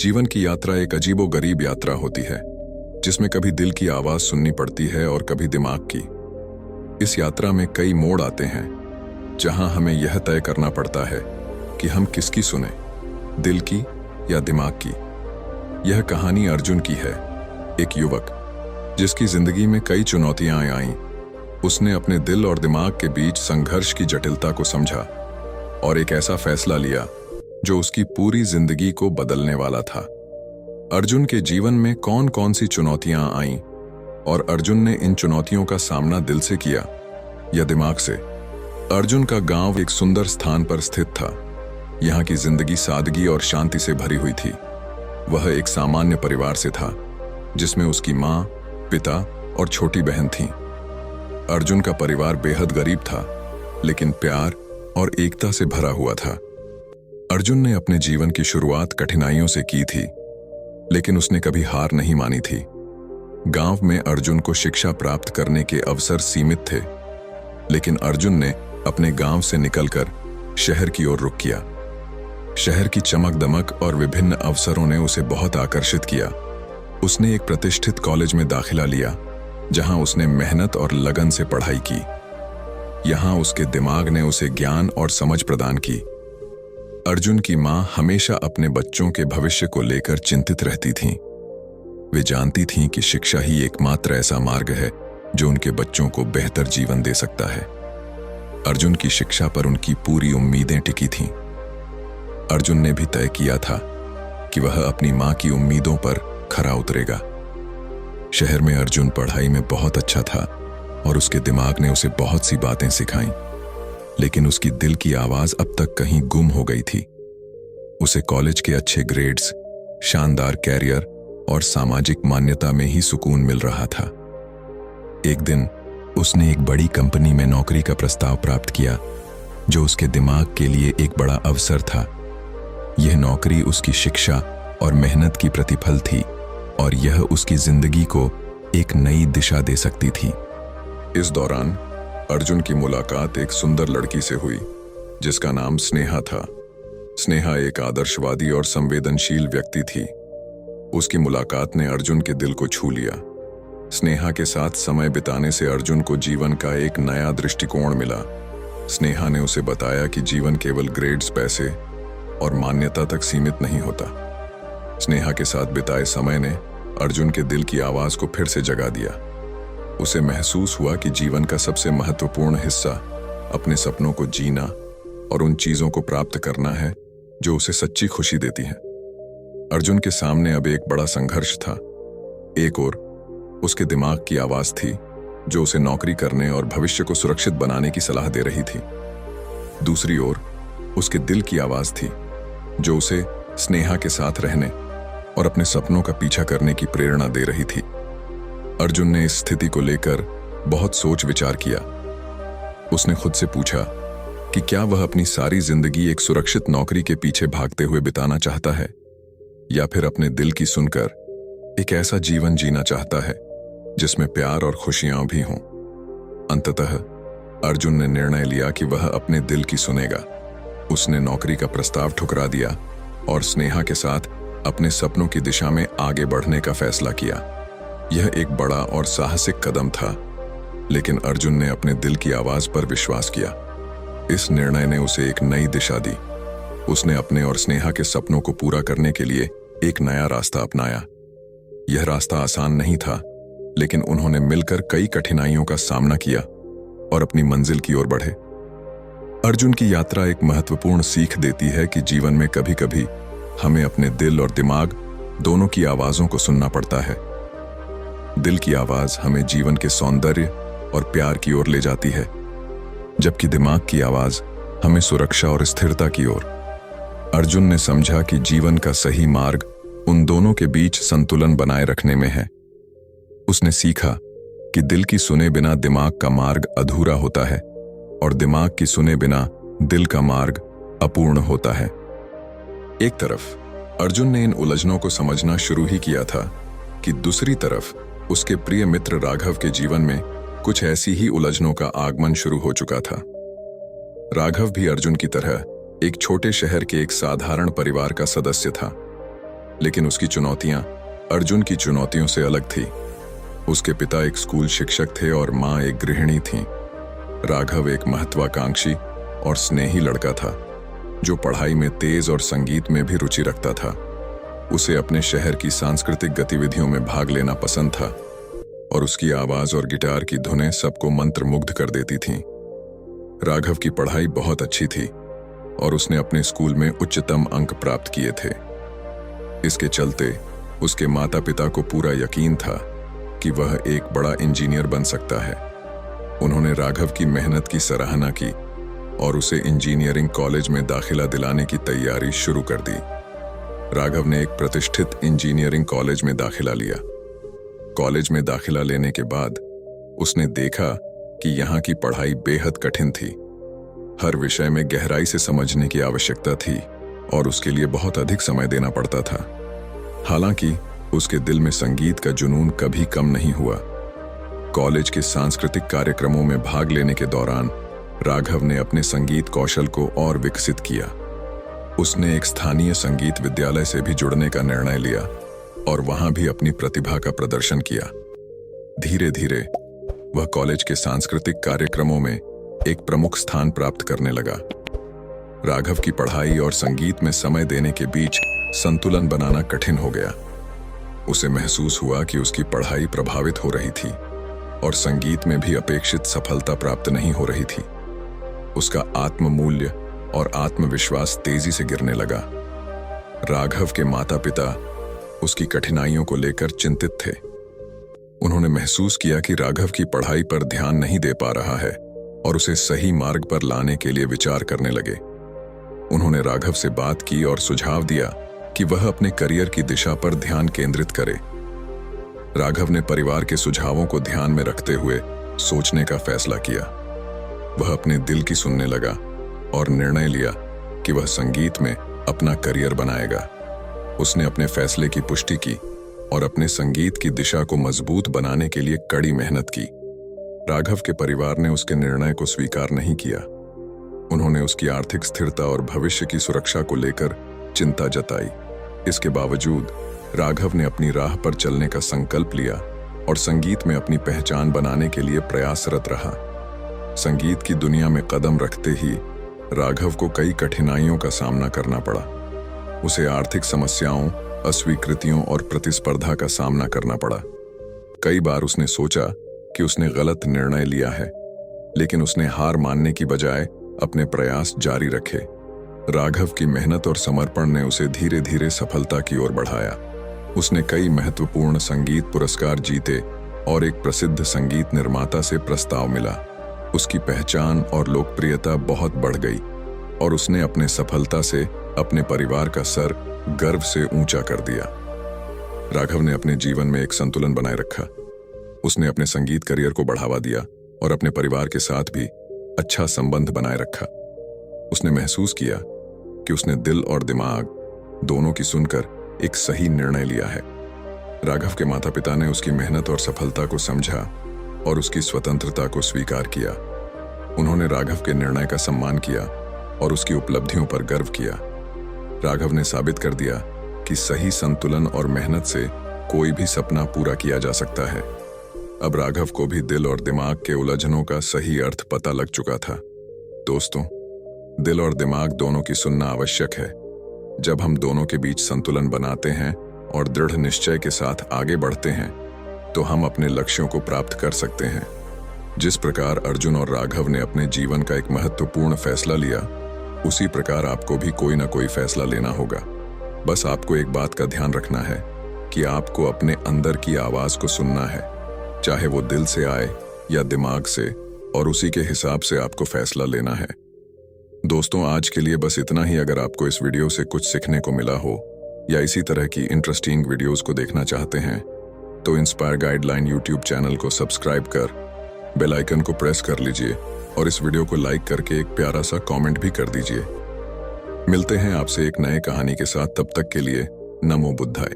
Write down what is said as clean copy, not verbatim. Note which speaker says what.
Speaker 1: जीवन की यात्रा एक अजीबोगरीब यात्रा होती है, जिसमें कभी दिल की आवाज सुननी पड़ती है और कभी दिमाग की। इस यात्रा में कई मोड़ आते हैं, जहां हमें यह तय करना पड़ता है कि हम किसकी सुने, दिल की या दिमाग की। यह कहानी अर्जुन की है, एक युवक जिसकी जिंदगी में कई चुनौतियां आईं। उसने अपने दिल और दिमाग के बीच संघर्ष की जटिलता को समझा और एक ऐसा फैसला लिया जो उसकी पूरी जिंदगी को बदलने वाला था। अर्जुन के जीवन में कौन कौन सी चुनौतियां आईं और अर्जुन ने इन चुनौतियों का सामना दिल से किया या दिमाग से। अर्जुन का गांव एक सुंदर स्थान पर स्थित था। यहाँ की जिंदगी सादगी और शांति से भरी हुई थी। वह एक सामान्य परिवार से था, जिसमें उसकी माँ, पिता और छोटी बहन थी। अर्जुन का परिवार बेहद गरीब था, लेकिन प्यार और एकता से भरा हुआ था। अर्जुन ने अपने जीवन की शुरुआत कठिनाइयों से की थी, लेकिन उसने कभी हार नहीं मानी थी। गांव में अर्जुन को शिक्षा प्राप्त करने के अवसर सीमित थे, लेकिन अर्जुन ने अपने गांव से निकलकर शहर की ओर रुख किया। शहर की चमक दमक और विभिन्न अवसरों ने उसे बहुत आकर्षित किया। उसने एक प्रतिष्ठित कॉलेज में दाखिला लिया, जहां उसने मेहनत और लगन से पढ़ाई की। यहां उसके दिमाग ने उसे ज्ञान और समझ प्रदान की। अर्जुन की मां हमेशा अपने बच्चों के भविष्य को लेकर चिंतित रहती थीं। वे जानती थीं कि शिक्षा ही एकमात्र ऐसा मार्ग है जो उनके बच्चों को बेहतर जीवन दे सकता है। अर्जुन की शिक्षा पर उनकी पूरी उम्मीदें टिकी थीं। अर्जुन ने भी तय किया था कि वह अपनी मां की उम्मीदों पर खरा उतरेगा। शहर में अर्जुन पढ़ाई में बहुत अच्छा था और उसके दिमाग ने उसे बहुत सी बातें सिखाईं, लेकिन उसकी दिल की आवाज अब तक कहीं गुम हो गई थी। उसे कॉलेज के अच्छे ग्रेड्स, शानदार कैरियर और सामाजिक मान्यता में ही सुकून मिल रहा था। एक दिन उसने एक बड़ी कंपनी में नौकरी का प्रस्ताव प्राप्त किया, जो उसके दिमाग के लिए एक बड़ा अवसर था। यह नौकरी उसकी शिक्षा और मेहनत की प्रतिफल थी और यह उसकी जिंदगी को एक नई दिशा दे सकती थी। इस दौरान अर्जुन की मुलाकात एक सुंदर लड़की से हुई, जिसका नाम स्नेहा था। स्नेहा एक आदर्शवादी और संवेदनशील व्यक्ति थी। उसकी मुलाकात ने अर्जुन के दिल को छू लिया। स्नेहा के साथ समय बिताने से अर्जुन को जीवन का एक नया दृष्टिकोण मिला। स्नेहा ने उसे बताया कि जीवन केवल ग्रेड्स, पैसे और मान्यता तक सीमित नहीं होता। स्नेहा के साथ बिताए समय ने अर्जुन के दिल की आवाज को फिर से जगा दिया। उसे महसूस हुआ कि जीवन का सबसे महत्वपूर्ण हिस्सा अपने सपनों को जीना और उन चीजों को प्राप्त करना है जो उसे सच्ची खुशी देती हैं। अर्जुन के सामने अब एक बड़ा संघर्ष था। एक ओर उसके दिमाग की आवाज थी, जो उसे नौकरी करने और भविष्य को सुरक्षित बनाने की सलाह दे रही थी। दूसरी ओर उसके दिल की आवाज थी, जो उसे स्नेहा के साथ रहने और अपने सपनों का पीछा करने की प्रेरणा दे रही थी। अर्जुन ने इस स्थिति को लेकर बहुत सोच विचार किया। उसने खुद से पूछा कि क्या वह अपनी सारी जिंदगी एक सुरक्षित नौकरी के पीछे भागते हुए बिताना चाहता है, या फिर अपने दिल की सुनकर एक ऐसा जीवन जीना चाहता है जिसमें प्यार और खुशियां भी हों। अंततः अर्जुन ने निर्णय लिया कि वह अपने दिल की सुनेगा। उसने नौकरी का प्रस्ताव ठुकरा दिया और स्नेहा के साथ अपने सपनों की दिशा में आगे बढ़ने का फैसला किया। यह एक बड़ा और साहसिक कदम था, लेकिन अर्जुन ने अपने दिल की आवाज पर विश्वास किया। इस निर्णय ने उसे एक नई दिशा दी। उसने अपने और स्नेहा के सपनों को पूरा करने के लिए एक नया रास्ता अपनाया। यह रास्ता आसान नहीं था, लेकिन उन्होंने मिलकर कई कठिनाइयों का सामना किया और अपनी मंजिल की ओर बढ़े। अर्जुन की यात्रा एक महत्वपूर्ण सीख देती है कि जीवन में कभी-कभी हमें अपने दिल और दिमाग दोनों की आवाजों को सुनना पड़ता है। दिल की आवाज हमें जीवन के सौंदर्य और प्यार की ओर ले जाती है, जबकि दिमाग की आवाज हमें सुरक्षा और स्थिरता की ओर। अर्जुन ने समझा कि जीवन का सही मार्ग उन दोनों के बीच संतुलन बनाए रखने में है। उसने सीखा कि दिल की सुने बिना दिमाग का मार्ग अधूरा होता है और दिमाग की सुने बिना दिल का मार्ग अपूर्ण होता है। एक तरफ अर्जुन ने इन उलझनों को समझना शुरू ही किया था कि दूसरी तरफ उसके प्रिय मित्र राघव के जीवन में कुछ ऐसी ही उलझनों का आगमन शुरू हो चुका था। राघव भी अर्जुन की तरह एक छोटे शहर के एक साधारण परिवार का सदस्य था। लेकिन उसकी चुनौतियां अर्जुन की चुनौतियों से अलग थी। उसके पिता एक स्कूल शिक्षक थे और माँ एक गृहिणी थीं। राघव एक महत्वाकांक्षी और स्नेही लड़का था जो पढ़ाई में तेज और संगीत में भी रुचि रखता था। उसे अपने शहर की सांस्कृतिक गतिविधियों में भाग लेना पसंद था और उसकी आवाज और गिटार की धुनें सबको मंत्रमुग्ध कर देती थीं। राघव की पढ़ाई बहुत अच्छी थी और उसने अपने स्कूल में उच्चतम अंक प्राप्त किए थे। इसके चलते उसके माता पिता को पूरा यकीन था कि वह एक बड़ा इंजीनियर बन सकता है। उन्होंने राघव की मेहनत की सराहना की और उसे इंजीनियरिंग कॉलेज में दाखिला दिलाने की तैयारी शुरू कर दी। राघव ने एक प्रतिष्ठित इंजीनियरिंग कॉलेज में दाखिला लिया। कॉलेज में दाखिला लेने के बाद उसने देखा कि यहाँ की पढ़ाई बेहद कठिन थी। हर विषय में गहराई से समझने की आवश्यकता थी और उसके लिए बहुत अधिक समय देना पड़ता था। हालांकि उसके दिल में संगीत का जुनून कभी कम नहीं हुआ। कॉलेज के सांस्कृतिक कार्यक्रमों में भाग लेने के दौरान राघव ने अपने संगीत कौशल को और विकसित किया। उसने एक स्थानीय संगीत विद्यालय से भी जुड़ने का निर्णय लिया और वहां भी अपनी प्रतिभा का प्रदर्शन किया। धीरे धीरे वह कॉलेज के सांस्कृतिक कार्यक्रमों में एक प्रमुख स्थान प्राप्त करने लगा। राघव की पढ़ाई और संगीत में समय देने के बीच संतुलन बनाना कठिन हो गया। उसे महसूस हुआ कि उसकी पढ़ाई प्रभावित हो रही थी और संगीत में भी अपेक्षित सफलता प्राप्त नहीं हो रही थी। उसका आत्ममूल्य और आत्मविश्वास तेजी से गिरने लगा। राघव के माता पिता उसकी कठिनाइयों को लेकर चिंतित थे। उन्होंने महसूस किया कि राघव की पढ़ाई पर ध्यान नहीं दे पा रहा है और उसे सही मार्ग पर लाने के लिए विचार करने लगे। उन्होंने राघव से बात की और सुझाव दिया कि वह अपने करियर की दिशा पर ध्यान केंद्रित करे। राघव ने परिवार के सुझावों को ध्यान में रखते हुए सोचने का फैसला किया। वह अपने दिल की सुनने लगा और निर्णय लिया कि वह संगीत में अपना करियर बनाएगा। उसने अपने फैसले की पुष्टि की और अपने संगीत की दिशा को मजबूत बनाने के लिए कड़ी मेहनत की। राघव के परिवार ने उसके निर्णय को स्वीकार नहीं किया। उन्होंने उसकी आर्थिक स्थिरता और भविष्य की सुरक्षा को लेकर चिंता जताई। इसके बावजूद राघव ने अपनी राह पर चलने का संकल्प लिया और संगीत में अपनी पहचान बनाने के लिए प्रयासरत रहा। संगीत की दुनिया में कदम रखते ही राघव को कई कठिनाइयों का सामना करना पड़ा। उसे आर्थिक समस्याओं, अस्वीकृतियों और प्रतिस्पर्धा का सामना करना पड़ा। कई बार उसने सोचा कि उसने गलत निर्णय लिया है, लेकिन उसने हार मानने की बजाय अपने प्रयास जारी रखे। राघव की मेहनत और समर्पण ने उसे धीरे धीरे सफलता की ओर बढ़ाया। उसने कई महत्वपूर्ण संगीत पुरस्कार जीते और एक प्रसिद्ध संगीत निर्माता से प्रस्ताव मिला। उसकी पहचान और लोकप्रियता बहुत बढ़ गई और उसने अपने सफलता से अपने परिवार का सर गर्व से ऊंचा कर दिया। राघव ने अपने जीवन में एक संतुलन बनाए रखा। उसने अपने संगीत करियर को बढ़ावा दिया और अपने परिवार के साथ भी अच्छा संबंध बनाए रखा। उसने महसूस किया कि उसने दिल और दिमाग दोनों की सुनकर एक सही निर्णय लिया है। राघव के माता पिता ने उसकी मेहनत और सफलता को समझा और उसकी स्वतंत्रता को स्वीकार किया। उन्होंने राघव के निर्णय का सम्मान किया और उसकी उपलब्धियों पर गर्व किया। राघव ने साबित कर दिया कि सही संतुलन और मेहनत से कोई भी सपना पूरा किया जा सकता है। अब राघव को भी दिल और दिमाग के उलझनों का सही अर्थ पता लग चुका था। दोस्तों, दिल और दिमाग दोनों की सुनना आवश्यक है। जब हम दोनों के बीच संतुलन बनाते हैं और दृढ़ निश्चय के साथ आगे बढ़ते हैं तो हम अपने लक्ष्यों को प्राप्त कर सकते हैं। जिस प्रकार अर्जुन और राघव ने अपने जीवन का एक महत्वपूर्ण फैसला लिया, उसी प्रकार आपको भी कोई ना कोई फैसला लेना होगा। बस आपको एक बात का ध्यान रखना है कि आपको अपने अंदर की आवाज को सुनना है, चाहे वो दिल से आए या दिमाग से, और उसी के हिसाब से आपको फैसला लेना है। दोस्तों, आज के लिए बस इतना ही। अगर आपको इस वीडियो से कुछ सीखने को मिला हो या इसी तरह की इंटरेस्टिंग वीडियोस को देखना चाहते हैं तो इंस्पायर गाइडलाइन यूट्यूब चैनल को सब्सक्राइब कर बेल आइकन को प्रेस कर लीजिए और इस वीडियो को लाइक करके एक प्यारा सा कमेंट भी कर दीजिए। मिलते हैं आपसे एक नए कहानी के साथ। तब तक के लिए नमो बुद्धाय।